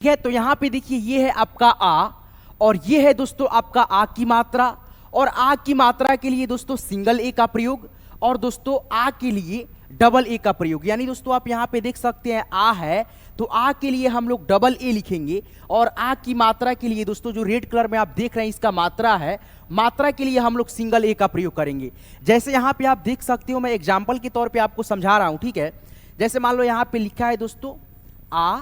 ठीक है। तो यहां पे देखिए ये है आपका आ और ये है दोस्तों आपका आ की मात्रा। और आ की मात्रा के लिए दोस्तों सिंगल ए का प्रयोग और दोस्तों आ के लिए डबल ए का प्रयोग। यानी दोस्तों आप यहां पे देख सकते हैं आ है तो आ के लिए हम लोग डबल ए लिखेंगे और आ की मात्रा के लिए दोस्तों जो रेड कलर में आप देख रहे हैं इसका मात्रा है, मात्रा के लिए हम लोग सिंगल ए का प्रयोग करेंगे। जैसे यहां पे आप देख सकते हो, मैं एग्जांपल के तौर पे आपको समझा रहा हूं, ठीक है। जैसे मान लो यहां पे लिखा है दोस्तों आ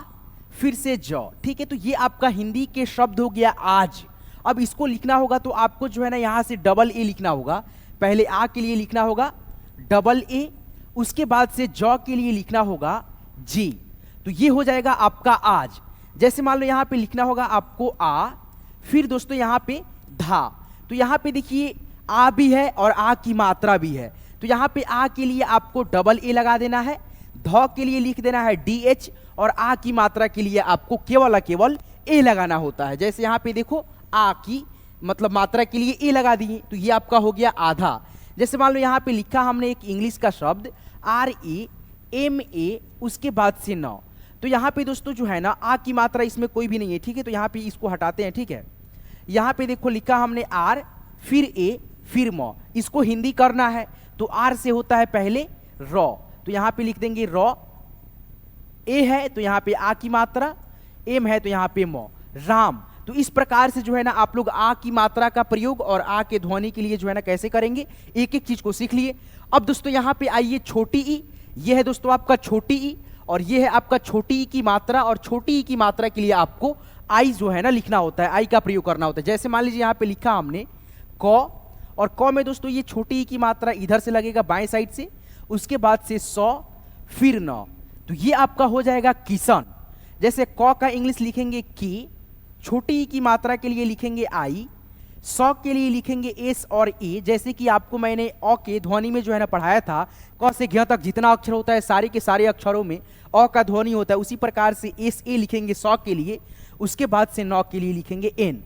फिर से ज, ठीक है। तो ये आपका हिंदी के शब्द हो गया आज। अब इसको लिखना होगा तो आपको जो है ना यहां से डबल ए लिखना होगा। पहले आ के लिए लिखना होगा डबल ए, उसके बाद से ज के लिए लिखना होगा जी। तो ये हो जाएगा आपका आज। जैसे मान लो यहां पे लिखना होगा आपको आ फिर दोस्तों यहां पे धा। तो यहां पे देखिए आ भी है और आ की मात्रा भी है। तो यहां पे आ के लिए आपको डबल ए लगा देना है, ध के लिए लिख देना है डी एच और आ की मात्रा के लिए आपको केवल ए लगाना होता है। जैसे यहां पे देखो आ की मतलब मात्रा के लिए ए लगा दिए तो ये आपका हो गया आधा। जैसे मान लो यहां पे लिखा हमने एक इंग्लिश का शब्द आर ए एम ए उसके बाद से न। तो यहां पे दोस्तों जो है ना आ की मात्रा इसमें कोई भी नहीं है, ठीक है। तो यहां पे इसको हटाते हैं, ठीक है। यहां पे देखो लिखा हमने आर फिर ए फिर म, इसको हिंदी करना है तो आर से होता है पहले रॉ। तो यहां पे लिख देंगे रॉ, ए है तो यहां पे आ की मात्रा, एम है तो यहां पे म, राम। तो इस प्रकार से जो है ना आप लोग आ की मात्रा का प्रयोग और आ के ध्वनि के लिए जो है ना कैसे करेंगे, एक एक चीज को सीख लिए। अब दोस्तों यहां पे आइए छोटी ई, ये है दोस्तों आपका छोटी ई और ये है आपका छोटी ई की मात्रा। और छोटी ई की मात्रा के लिए आपको आई जो है ना लिखना होता है, आई का प्रयोग करना होता है। जैसे मान लीजिए यहां पे लिखा हमने क और क में दोस्तों ये छोटी ई की मात्रा इधर से लगेगा बाएं साइड से, उसके बाद से सौ फिर न। तो ये आपका हो जाएगा किसान। जैसे क का इंग्लिश लिखेंगे की, छोटी ई की मात्रा के लिए लिखेंगे आई, सौ के लिए लिखेंगे एस और ए। जैसे कि आपको मैंने अ के ध्वनि में जो है ना पढ़ाया था, क से घ तक जितना अक्षर होता है सारे के सारे अक्षरों में अ का ध्वनि होता है, उसी प्रकार से एस ए लिखेंगे सौ के लिए, उसके बाद से नौ के लिए लिखेंगे N,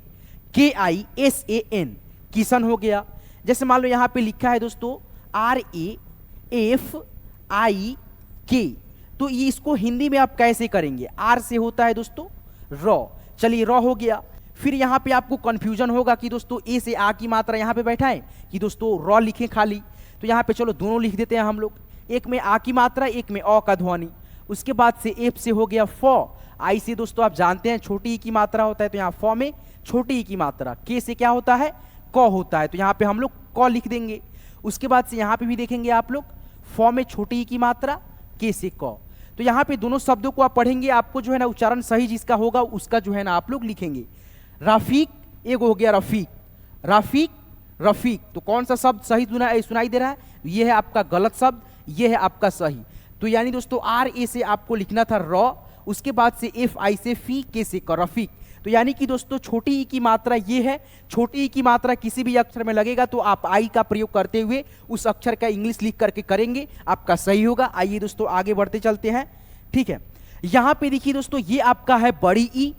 K I S A N, Kishan हो गया। जैसे मान लो यहां पे लिखा है दोस्तों आर ए एफ आई के, तो ये इसको हिंदी में आप कैसे करेंगे, आर से होता है दोस्तों रॉ। चलिए रॉ हो गया। फिर यहां पे आपको कंफ्यूजन होगा कि दोस्तों ए से आ की मात्रा यहां पे बैठा है कि दोस्तों रॉ लिखें खाली। तो यहां पे चलो दोनों लिख देते हैं हम लोग, एक में आ की मात्रा एक में अ का ध्वनि। उसके बाद से एफ से हो गया फ, आई से दोस्तों आप जानते हैं छोटी ई की मात्रा होता है तो यहाँ फ में छोटी ई की मात्रा, के से क्या होता है क होता है तो यहाँ पे हम लोग क लिख देंगे। उसके बाद से यहाँ पे भी देखेंगे आप लोग फ में छोटी ई की मात्रा, के से क। तो यहाँ पे दोनों शब्दों को आप पढ़ेंगे, आपको जो है ना उच्चारण सही जिसका होगा उसका जो है ना आप लोग लिखेंगे। राफीक एक हो गया रफीक, राफीक रफीक। तो कौन सा शब्द सही सुनाई दे रहा है, ये है आपका गलत शब्द, ये है आपका सही। तो यानी दोस्तों आर ए से आपको लिखना था रॉ, उसके बाद से एफ आई से फी, के से क, रफीक। तो यानी कि दोस्तों छोटी ई की मात्रा ये है, छोटी ई की मात्रा किसी भी अक्षर में लगेगा तो आप आई का प्रयोग करते हुए उस अक्षर का इंग्लिश लिख करके करेंगे, आपका सही होगा। आइए दोस्तों आगे बढ़ते चलते हैं, ठीक है। यहां पे देखिए दोस्तों ये आपका है बड़ी ई,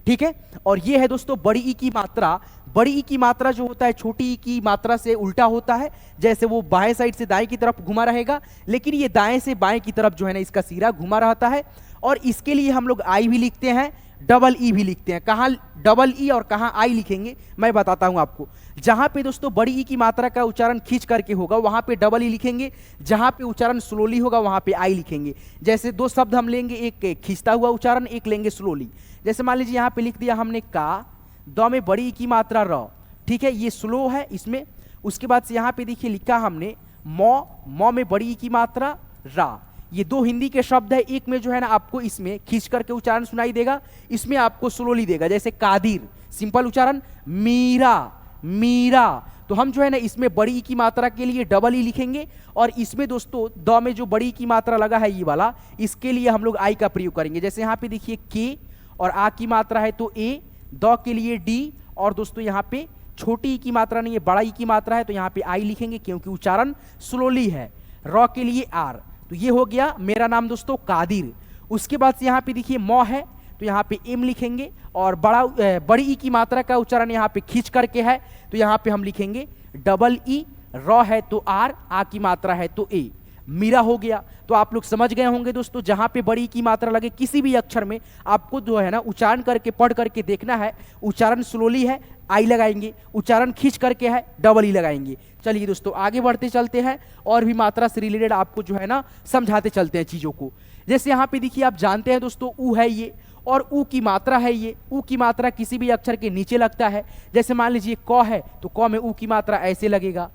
ठीक है। और ये है दोस्तों बड़ी ई की मात्रा। बड़ी ई की मात्रा जो होता है छोटी ई की मात्रा से उल्टा होता है, जैसे वो बाएं साइड से दाएं की तरफ घुमा रहेगा, लेकिन ये दाएं से बाएं की तरफ जो है ना इसका सिरा घुमा रहता है। और इसके लिए हम लोग आई भी लिखते हैं, डबल ई भी लिखते हैं। कहाँ डबल ई और कहाँ आई लिखेंगे मैं बताता हूं आपको। जहां पे दोस्तों बड़ी ई की मात्रा का उच्चारण खींच करके होगा वहां पे डबल ई लिखेंगे, जहां पे उच्चारण स्लोली होगा वहां पे आई लिखेंगे। जैसे दो शब्द हम लेंगे, एक खींचता हुआ उच्चारण, एक लेंगे स्लोली। जैसे मान लीजिए यहाँ पे लिख दिया हमने का, द में बड़ी ई की मात्रा र, ठीक है, ये स्लो है इसमें। उसके बाद से यहाँ पे देखिए लिखा हमने म में बड़ी ई की मात्रा रा। ये दो हिंदी के शब्द है, एक में जो है ना आपको इसमें खींच करके उच्चारण सुनाई देगा, इसमें आपको स्लोली देगा। जैसे कादिर सिंपल उच्चारण, मीरा मीरा। तो हम जो है ना इसमें बड़ी ई की मात्रा के लिए डबल ई लिखेंगे और इसमें दोस्तों द में जो बड़ी ई की मात्रा लगा है ये वाला, इसके लिए हम लोग आई का प्रयोग करेंगे। जैसे यहाँ पे देखिए के और आ की मात्रा है तो ए, द के लिए डी, और दोस्तों यहाँ पे छोटी ई की मात्रा नहीं है बड़ा ई की मात्रा है तो यहाँ पे आई लिखेंगे क्योंकि उच्चारण स्लोली है। रॉ के लिए आर। तो ये हो गया मेरा नाम दोस्तों कादिर। उसके बाद से यहाँ पे देखिए म है तो यहाँ पे एम लिखेंगे और बड़ी ई की मात्रा का उच्चारण यहाँ पे खींच करके है तो यहाँ पे हम लिखेंगे डबल ई। रॉ है तो आर, आ की मात्रा है तो ए। मीरा हो गया। तो आप लोग समझ गए होंगे दोस्तों, जहां पे बड़ी की मात्रा लगे किसी भी अक्षर में आपको जो है ना उच्चारण करके पढ़ करके देखना है। उच्चारण स्लोली है आई लगाएंगे, उच्चारण खींच करके है डबल ई लगाएंगे। चलिए दोस्तों आगे बढ़ते चलते हैं और भी मात्रा से रिलेटेड आपको जो है ना समझाते चलते हैं चीजों को। जैसे यहाँ पे देखिए आप जानते हैं दोस्तों ऊ है ये और ऊ की मात्रा है ये। ऊ की मात्रा किसी भी अक्षर के नीचे लगता है। जैसे मान लीजिए क है तो क में ऊ की मात्रा ऐसे लगेगा,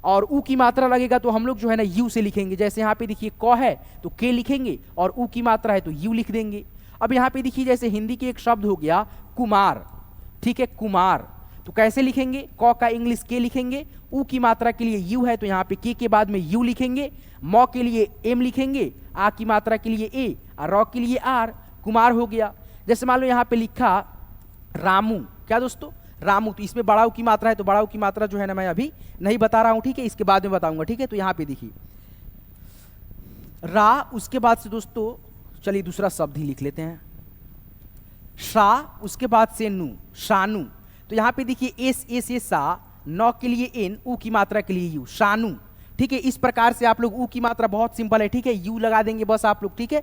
और ऊ की मात्रा लगेगा तो हम लोग जो है ना यू से लिखेंगे। जैसे यहाँ पे देखिए क है तो के लिखेंगे और ऊ की मात्रा है तो यू लिख देंगे। अब यहाँ पे देखिए जैसे हिंदी के एक शब्द हो गया कुमार, ठीक है कुमार, तो कैसे लिखेंगे, क का इंग्लिश के लिखेंगे, ऊ की मात्रा के लिए यू है तो यहाँ पे के बाद में यू लिखेंगे, मौ के लिए एम लिखेंगे, आ की मात्रा के लिए ए और रॉ के लिए आर, कुमार हो गया। जैसे मान लो यहाँ पे लिखा रामू, क्या दोस्तों रामू, तो इसमें बड़ा ऊ की मात्रा है तो बड़ा ऊ की मात्रा जो है ना मैं अभी नहीं बता रहा हूं, ठीक है, इसके बाद में बताऊंगा, ठीक है। तो यहाँ पे देखिए रा, उसके बाद से दोस्तों चलिए दूसरा शब्द ही लिख लेते हैं शा, उसके बाद से नू, शानू। तो यहाँ पे देखिए एस ए से सा, नौ के लिए एन, ऊ की मात्रा के लिए यू, शानू, ठीक है। इस प्रकार से आप लोग ऊ की मात्रा बहुत सिंपल है, ठीक है, यू लगा देंगे बस आप लोग, ठीक है।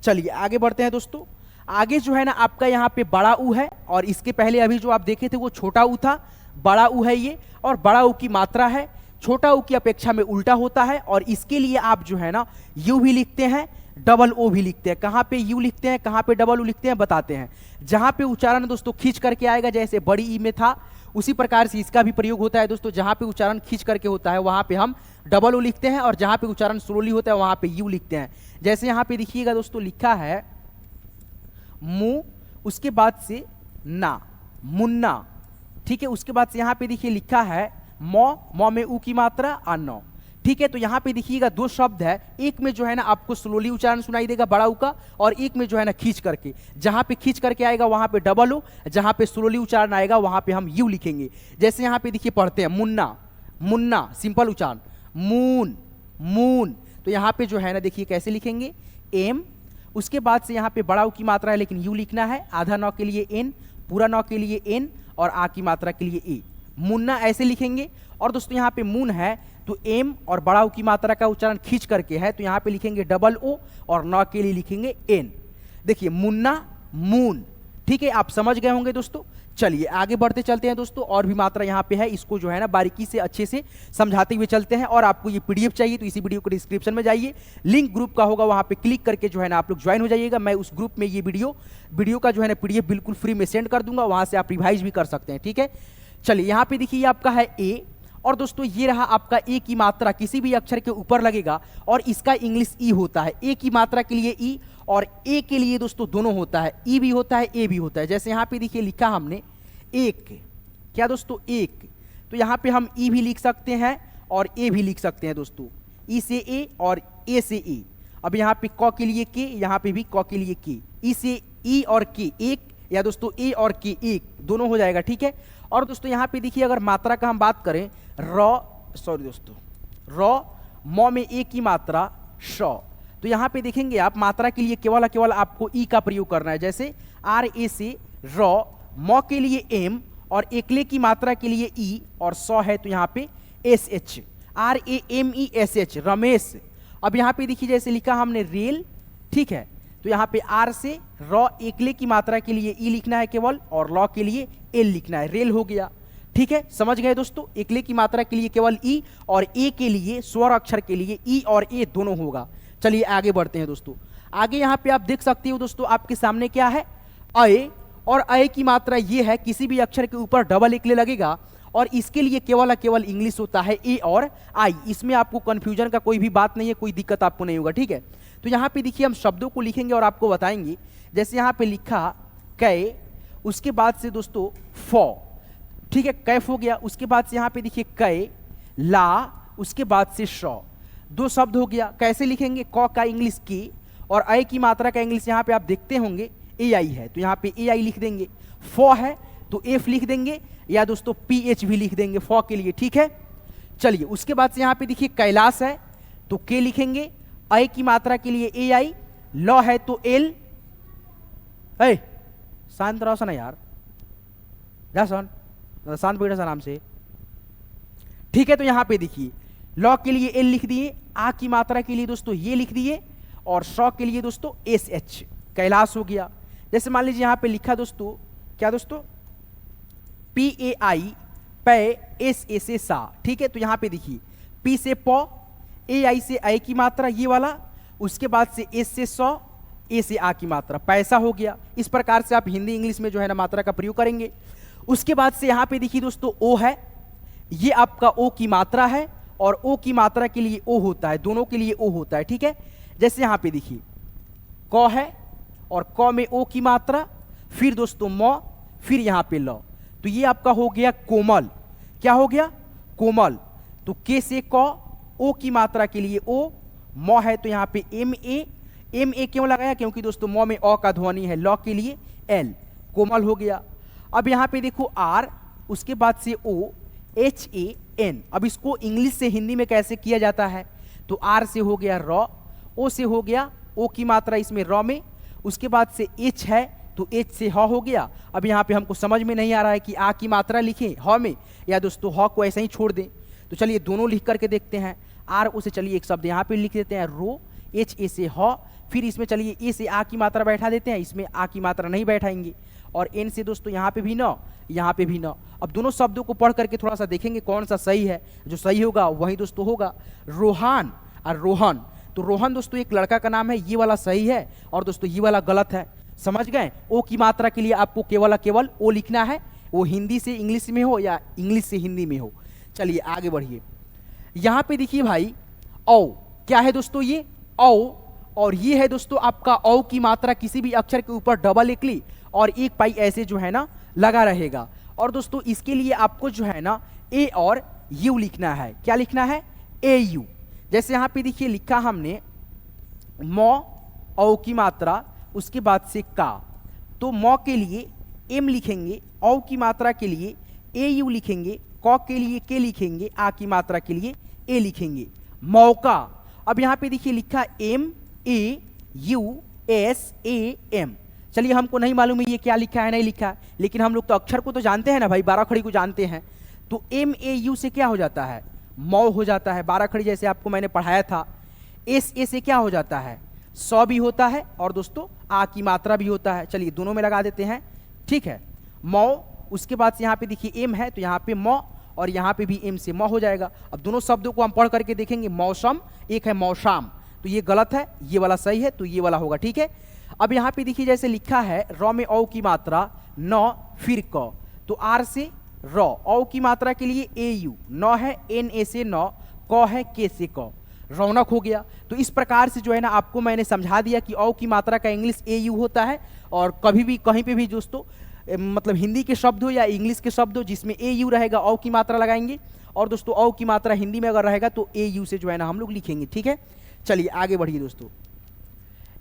चलिए आगे बढ़ते हैं दोस्तों। आगे जो है ना आपका यहाँ पे बड़ा ऊ है और इसके पहले अभी जो आप देखे थे वो छोटा ऊ था, बड़ा ऊ है ये और बड़ा ऊ की मात्रा है छोटा ऊ की अपेक्षा में उल्टा होता है और इसके लिए आप जो है ना यू भी लिखते हैं डबल ओ भी लिखते हैं। कहाँ पे यू लिखते हैं कहाँ पे डबल ओ लिखते हैं बताते हैं। जहाँ पे उच्चारण दोस्तों खींच करके आएगा जैसे बड़ी ई में था उसी प्रकार से इसका भी प्रयोग होता है दोस्तों। जहाँ पे उच्चारण खींच करके होता है वहाँ पे हम डबल ओ लिखते हैं और जहाँ पे उच्चारण स्लोली होता है वहाँ पे यू लिखते हैं। जैसे यहाँ पे देखिएगा दोस्तों लिखा है मु, उसके बाद से ना, मुन्ना, ठीक है। उसके बाद से यहाँ पे देखिए लिखा है मौ, मौ में ऊ की मात्रा और नौ, ठीक है। तो यहाँ पे देखिएगा दो शब्द है, एक में जो है ना आपको स्लोली उच्चारण सुनाई देगा बड़ा ऊ का और एक में जो है ना खींच करके। जहाँ पे खींच करके आएगा वहाँ पे डबल ओ, जहाँ पे स्लोली उच्चारण आएगा वहाँ पे हम यू लिखेंगे। जैसे यहाँ पे देखिए पढ़ते हैं मुन्ना, मुन्ना सिंपल उच्चारण, मून, मून, तो यहाँ पे जो है ना देखिए कैसे लिखेंगे एम, उसके बाद से यहाँ पे बड़ा ऊ की मात्रा है लेकिन यू लिखना है, आधा नौ के लिए एन, पूरा नौ के लिए एन और आ की मात्रा के लिए ए, मुन्ना ऐसे लिखेंगे। और दोस्तों यहाँ पे मून है तो एम और बड़ा ऊ की मात्रा का उच्चारण खींच करके है तो यहाँ पे लिखेंगे डबल ओ और नौ के लिए लिखेंगे एन। देखिए मुन्ना, मून, ठीक है, आप समझ गए होंगे दोस्तों। चलिए आगे बढ़ते चलते हैं दोस्तों, और भी मात्रा यहाँ पे है, इसको जो है ना बारीकी से अच्छे से समझाते हुए चलते हैं। और आपको ये पीडीएफ चाहिए तो इसी वीडियो को डिस्क्रिप्शन में जाइए, लिंक ग्रुप का होगा वहाँ पे क्लिक करके जो है ना आप लोग ज्वाइन हो जाइएगा। मैं उस ग्रुप में ये वीडियो का जो है ना पीडीएफ बिल्कुल फ्री में सेंड कर दूंगा, वहाँ से आप रिवाइज भी कर सकते हैं, ठीक है। चलिए यहाँ पे देखिए आपका है ए और दोस्तों ये रहा आपका ए की मात्रा किसी भी अक्षर के ऊपर लगेगा और इसका इंग्लिश ई होता है। ए की मात्रा के लिए ई और ए के लिए दोस्तों दोनों होता है, ई भी होता है ए भी होता है। जैसे यहाँ पे देखिए लिखा हमने एक, क्या दोस्तों एक, तो यहाँ पे हम ई भी लिख सकते हैं और ए भी लिख सकते हैं दोस्तों, ई से ए और ए से ए। अब यहाँ पे क के लिए के, यहाँ पे भी क के लिए के, ई से ई और के एक या दोस्तों ए और के एक दोनों हो जाएगा, ठीक है। और दोस्तों यहाँ पे देखिए अगर मात्रा का हम बात करें रॉ, मौ में ए की मात्रा शौ, तो यहाँ पे देखेंगे आप मात्रा के लिए केवल आपको ई का प्रयोग करना है। जैसे आर ए से रॉ, मौ के लिए एम और एकले की मात्रा के लिए ई और सौ है तो यहाँ पे S H, R A M E S H, Ramesh. अब यहाँ पे देखिए जैसे लिखा हमने रेल, ठीक है, तो यहाँ पे आर से रॉ एकले की मात्रा के लिए ई लिखना है केवल और लॉ के लिए एल लिखना है, रेल हो गया, ठीक है। समझ गए दोस्तों, एकले की मात्रा के लिए केवल ई और ए के लिए स्वर अक्षर के लिए ई और ए दोनों होगा। चलिए आगे बढ़ते हैं दोस्तों। आगे यहाँ पे आप देख सकते हो दोस्तों आपके सामने क्या है अय, और अय की मात्रा ये है किसी भी अक्षर के ऊपर डबल एकले लगेगा और इसके लिए केवल इंग्लिश होता है ए और आई। इसमें आपको कंफ्यूजन का कोई भी बात नहीं है, कोई दिक्कत आपको नहीं होगा, ठीक है। तो यहाँ पे देखिए हम शब्दों को लिखेंगे और आपको बताएंगे। जैसे यहाँ पे लिखा कै, उसके बाद से दोस्तों फॉ, ठीक है, कैफ हो गया। उसके बाद से यहाँ पे देखिए कै, ला, उसके बाद से शौ, दो शब्द हो गया। कैसे लिखेंगे, क का इंग्लिश के और अय की मात्रा का इंग्लिश यहाँ पे आप देखते होंगे ए आई है तो यहाँ पे ए आई लिख देंगे, फॉ है तो एफ लिख देंगे या दोस्तों पी एच भी लिख देंगे फॉ के लिए, ठीक है। चलिए उसके बाद से यहाँ पे देखिए कैलाश है तो के लिखेंगे, अय की मात्रा के लिए ए आई, लॉ है तो एल, शांत रहो सन यार, जा सन शांत बैठो सन आराम से, ठीक है। तो यहाँ पे देखिए लॉ के लिए एल लिख दिए, आ की मात्रा के लिए दोस्तों ये लिख दिए, और श के लिए दोस्तों एस एच, कैलाश हो गया। जैसे मान लीजिए यहाँ पे लिखा दोस्तों, क्या दोस्तों, पी ए आई, पै, एस ए से सा, ठीक है। तो यहाँ पे देखिए पी से प, ए आई से आई की मात्रा ये वाला, उसके बाद से एस से सौ, ए से आ की मात्रा, पैसा हो गया। इस प्रकार से आप हिंदी इंग्लिश में जो है ना मात्रा का प्रयोग करेंगे। उसके बाद से यहाँ पे देखिए दोस्तों ओ है, ये आपका ओ की मात्रा है, और ओ की मात्रा के लिए ओ होता है, दोनों के लिए ओ होता है, ठीक है। जैसे यहाँ पे देखिए क है, और क में ओ की मात्रा, फिर दोस्तों म, फिर यहाँ पे ल, तो ये आपका हो गया कोमल। क्या हो गया? कोमल। तो के से क, ओ की मात्रा के लिए ओ, म है तो यहाँ पे एम ए, एम ए क्यों लगाया? क्योंकि दोस्तों म में अ का ध्वनि है, ल के लिए एल, कोमल हो गया। अब यहाँ पे देखो आर, उसके बाद से ओ, एच ए एन। अब इसको इंग्लिश से हिंदी में कैसे किया जाता है? तो आर से हो गया र, ओ से हो गया ओ की मात्रा इसमें र में, उसके बाद से एच है तो एच से ह हो गया। अब यहाँ पे हमको समझ में नहीं आ रहा है कि आ की मात्रा लिखें ह में, या दोस्तों ह को ऐसे ही छोड़ दें। तो चलिए दोनों लिख करके देखते हैं। आर ओ से चलिए एक शब्द यहाँ पे लिख देते हैं रो, एच ए से ह, फिर इसमें चलिए ए से आ की मात्रा बैठा देते हैं, इसमें आ की मात्रा नहीं बैठाएंगे, और एन से दोस्तों यहाँ पे भी न, यहाँ पे भी न। अब दोनों शब्दों को पढ़ करके थोड़ा सा देखेंगे कौन सा सही है। जो सही होगा वही दोस्तों होगा। रोहान और रोहन, तो रोहन दोस्तों एक लड़का का नाम है, ये वाला सही है, और दोस्तों ये वाला गलत है। समझ गए? ओ की मात्रा के लिए आपको केवल ओ लिखना है, वो हिंदी से इंग्लिश में हो या इंग्लिश से हिंदी में हो। चलिए आगे बढ़िए। यहाँ पे देखिए भाई औ, क्या है दोस्तों? ये औ, और ये है दोस्तों आपका औ की मात्रा किसी भी अक्षर के ऊपर डबल एक ली और एक पाई ऐसे जो है ना लगा रहेगा। और दोस्तों इसके लिए आपको जो है ना ए और यू लिखना है। क्या लिखना है? ए यू। जैसे यहाँ पे देखिए लिखा हमने मौ, औ की मात्रा, उसके बाद से का, तो मौ के लिए एम लिखेंगे, औ की मात्रा के लिए ए यू लिखेंगे, क के लिए के लिखेंगे, आ की मात्रा के लिए ए लिखेंगे, मौका। अब यहाँ पे देखिए लिखा M A U S A M. चलिए हमको नहीं मालूम है ये क्या लिखा है, नहीं लिखा, लेकिन हम लोग तो अक्षर को तो जानते हैं ना भाई, 12 खड़ी को जानते हैं। तो एम ए यू से क्या हो जाता है? मौ हो जाता है। 12 खड़ी जैसे आपको मैंने पढ़ाया था। एस ए से क्या हो जाता है? 100 भी होता है, और दोस्तों आ की मात्रा भी होता है। चलिए दोनों में लगा देते हैं, ठीक है। मौ, उसके बाद से यहाँ पे देखिए एम है तो यहाँ पे मौ, और यहाँ पे भी एम से मौ हो जाएगा। अब दोनों शब्दों को हम पढ़ करके देखेंगे। मौसम, एक है मौशाम, तो ये गलत है, ये वाला सही है, तो ये वाला होगा, ठीक है। अब यहाँ पे देखिए जैसे लिखा है र में औ की मात्रा न, फिर क, तो आर से र, औ की मात्रा के लिए ए यू, न है एन ए से न, क है के से क, रौनक हो गया। तो इस प्रकार से जो है ना आपको मैंने समझा दिया कि औ की मात्रा का इंग्लिश ए यू होता है, और कभी भी कहीं पे भी दोस्तों मतलब हिंदी के शब्द हो या इंग्लिश के शब्द हो जिसमें ए यू रहेगा औ की मात्रा लगाएंगे, और दोस्तों औ की मात्रा हिंदी में अगर रहेगा तो ए यू से जो है ना हम लोग लिखेंगे, ठीक है। चलिए आगे बढ़िए दोस्तों।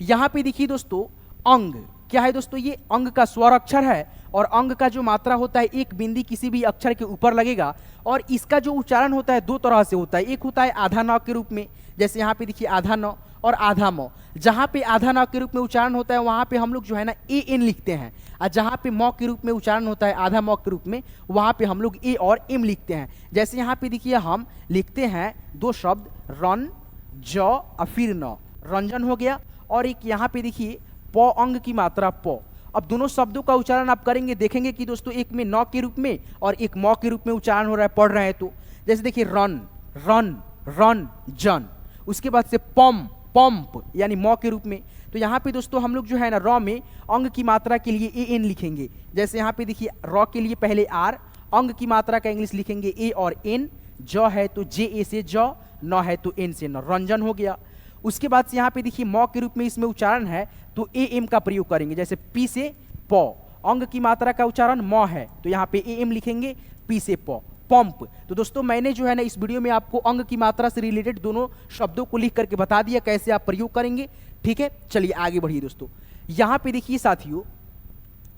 यहाँ पे देखिए दोस्तों अंग, क्या है दोस्तों? ये अंग का स्वर अक्षर है, और अंग का जो मात्रा होता है एक बिंदी किसी भी अक्षर के ऊपर लगेगा, और इसका जो उच्चारण होता है दो तरह से होता है। एक होता है आधा न के रूप में, जैसे यहाँ पे देखिए आधा न और आधा म। जहाँ पे आधा न के रूप में उच्चारण होता है वहाँ पे हम लोग जो है ना ए एन लिखते हैं, और जहाँ पे म के रूप में उच्चारण होता है आधा म के रूप में, वहाँ पे हम लोग ए और एम लिखते हैं। जैसे यहाँ पे देखिए हम लिखते हैं दो शब्द रन, ज और फिर न, रंजन हो गया। और एक यहाँ पे देखिए प, अंग की मात्रा प। अब दोनों शब्दों का उच्चारण आप करेंगे, देखेंगे कि दोस्तों एक में न के रूप में और एक म के रूप में उच्चारण हो रहा है, पढ़ रहे हैं। तो जैसे देखिए रन, रन, रन जन, उसके बाद से पम, पंप, यानी म के रूप में। तो यहाँ पे दोस्तों हम लोग जो है ना र में अंग की मात्रा के लिए ए एन लिखेंगे। जैसे यहाँ पे देखिए र के लिए पहले आर, अंग की मात्रा का इंग्लिश लिखेंगे ए और एन, ज है तो जे ए से ज, न है तो एन से न, रंजन हो गया। उसके बाद से यहाँ पे देखिए म के रूप में इसमें उच्चारण है तो ए एम का प्रयोग करेंगे। जैसे पी से प, अंग की मात्रा का उच्चारण म है तो यहाँ पे ए एम लिखेंगे, पी से प, पंप। तो दोस्तों मैंने जो है ना इस वीडियो में आपको अंग की मात्रा से रिलेटेड दोनों शब्दों को लिख करके बता दिया कैसे आप प्रयोग करेंगे, ठीक है। चलिए आगे बढ़िए दोस्तों। यहाँ पे देखिए साथियों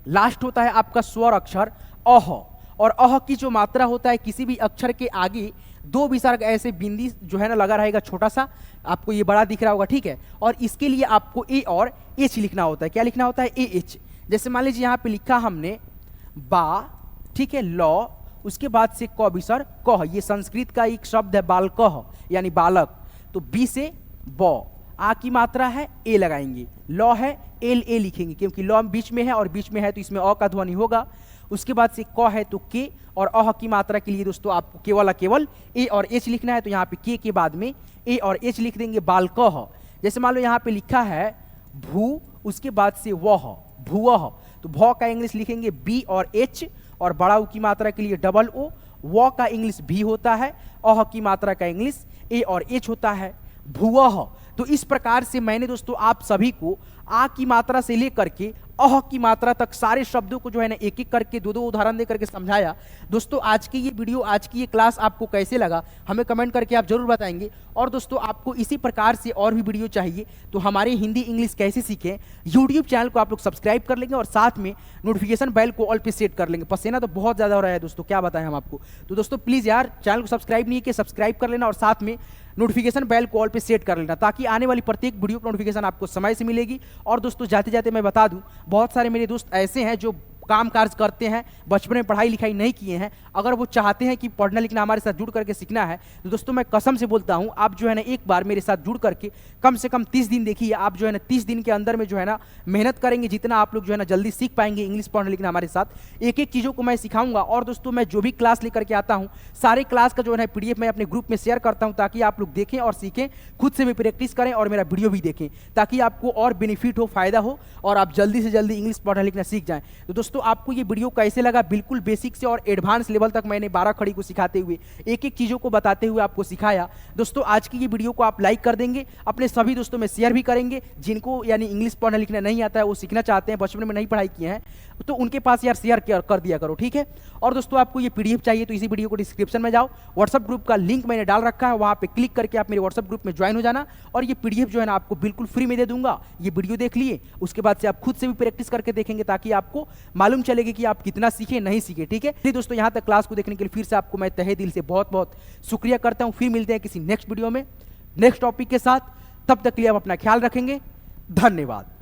लास्ट होता है आपका स्वर अक्षर अह, और अह की जो मात्रा होता है किसी भी अक्षर के आगे दो विसर्ग ऐसे बिंदी जो है ना लगा रहेगा, छोटा सा, आपको ये बड़ा दिख रहा होगा, ठीक है। और इसके लिए आपको ए और एच लिखना होता है। क्या लिखना होता है? A H. जैसे मान लीजिए यहाँ पे लिखा हमने बा, ठीक है, लौ, उसके बाद से क विसर्ग कह, ये संस्कृत का एक शब्द है बालकह यानी बालक। तो बी से बॉ, आ की मात्रा है ए लगाएंगे, लॉ है एल ए लिखेंगे क्योंकि लॉ बीच में है और बीच में है तो इसमें अ का ध्वनि होगा। उसके बाद से क है तो के, और अह की मात्रा के लिए दोस्तों आपको केवल ए और एच लिखना है, तो यहाँ पे के बाद में ए और एच लिख देंगे। बाल कह, जैसे मान लो यहाँ पे लिखा है भू, उसके बाद से वह, भूअह, तो भ का इंग्लिश लिखेंगे बी और एच, और बड़ा ऊ की मात्रा के लिए डबल ओ, व का इंग्लिश भी होता है, अह की मात्रा का इंग्लिश ए और एच होता है, भूअह। तो इस प्रकार से मैंने दोस्तों आप सभी को आ की मात्रा से लेकर के अह की मात्रा तक सारे शब्दों को जो है ना एक एक करके दो उदाहरण दे करके समझाया। दोस्तों आज की ये वीडियो, आज की ये क्लास आपको कैसे लगा हमें कमेंट करके आप जरूर बताएंगे। और दोस्तों आपको इसी प्रकार से और भी वीडियो चाहिए तो हमारे हिंदी इंग्लिश कैसे सीखें यूट्यूब चैनल को आप लोग सब्सक्राइब कर लेंगे और साथ में नोटिफिकेशन बेल को ऑल पे सेट कर लेंगे। पसीना तो बहुत ज़्यादा हो रहा है दोस्तों, क्या बताएं हम आपको। तो दोस्तों प्लीज़ यार चैनल को सब्सक्राइब नहीं किया, सब्सक्राइब कर लेना और साथ में नोटिफिकेशन बेल को ऑल पे सेट कर लेना ताकि आने वाली प्रत्येक वीडियो की नोटिफिकेशन आपको समय से मिलेगी। और दोस्तों जाते जाते मैं बता दूं, बहुत सारे मेरे दोस्त ऐसे हैं जो काम काज करते हैं, बचपन में पढ़ाई लिखाई नहीं किए हैं, अगर वो चाहते हैं कि पढ़ना लिखना हमारे साथ जुड़ करके सीखना है तो दोस्तों मैं कसम से बोलता हूं आप जो है ना एक बार मेरे साथ जुड़ करके कम से कम 30 दिन देखिए। आप जो है ना 30 दिन के अंदर में जो है ना मेहनत करेंगे, जितना आप लोग जो है ना जल्दी सीख पाएंगे इंग्लिश पढ़ना लिखना हमारे साथ। एक एक चीज़ों को मैं सिखाऊंगा। और दोस्तों मैं जो भी क्लास लेकर के आता हूँ सारे क्लास का जो है PDF मैं अपने ग्रुप में शेयर करता हूँ ताकि आप लोग देखें और सीखें, खुद से भी प्रैक्टिस करें और मेरा वीडियो भी देखें ताकि आपको और बेनिफिट हो, फायदा हो और आप जल्दी से जल्दी इंग्लिश पढ़ना लिखना सीख जाएं। तो दोस्तों आपको ये वीडियो कैसे लगा, बिल्कुल बेसिक से और एडवांस लेवल तक मैंने 12 खड़ी को सिखाते हुए एक एक चीज़ों को बताते हुए आपको सिखाया। दोस्तों आज की ये वीडियो को आप लाइक कर देंगे, अपने सभी दोस्तों में शेयर भी करेंगे जिनको यानी इंग्लिश पढ़ना लिखना नहीं आता है, वो सीखना चाहते हैं, बचपन में नहीं पढ़ाई किए हैं, तो उनके पास यार शेयर कर दिया करो, ठीक है। और दोस्तों आपको ये PDF चाहिए तो इसी वीडियो को डिस्क्रिप्शन में जाओ, व्हाट्सएप ग्रुप का लिंक मैंने डाल रखा है, वहाँ पे क्लिक करके आप मेरे व्हाट्सएप ग्रुप में ज्वाइन हो जाना और ये PDF जो है ना आपको बिल्कुल फ्री में दे दूंगा। ये वीडियो देख लिए, उसके बाद से आप खुद से भी प्रैक्टिस करके देखेंगे ताकि आपको मालूम चलेगी कि आप कितना सीखे नहीं सीखे, ठीक है। तो दोस्तों यहाँ तक क्लास को देखने के लिए फिर से आपको मैं तहे दिल से बहुत बहुत शुक्रिया करता हूँ। फिर मिलते हैं किसी नेक्स्ट वीडियो में नेक्स्ट टॉपिक के साथ, तब तक के लिए आप अपना ख्याल रखेंगे। धन्यवाद।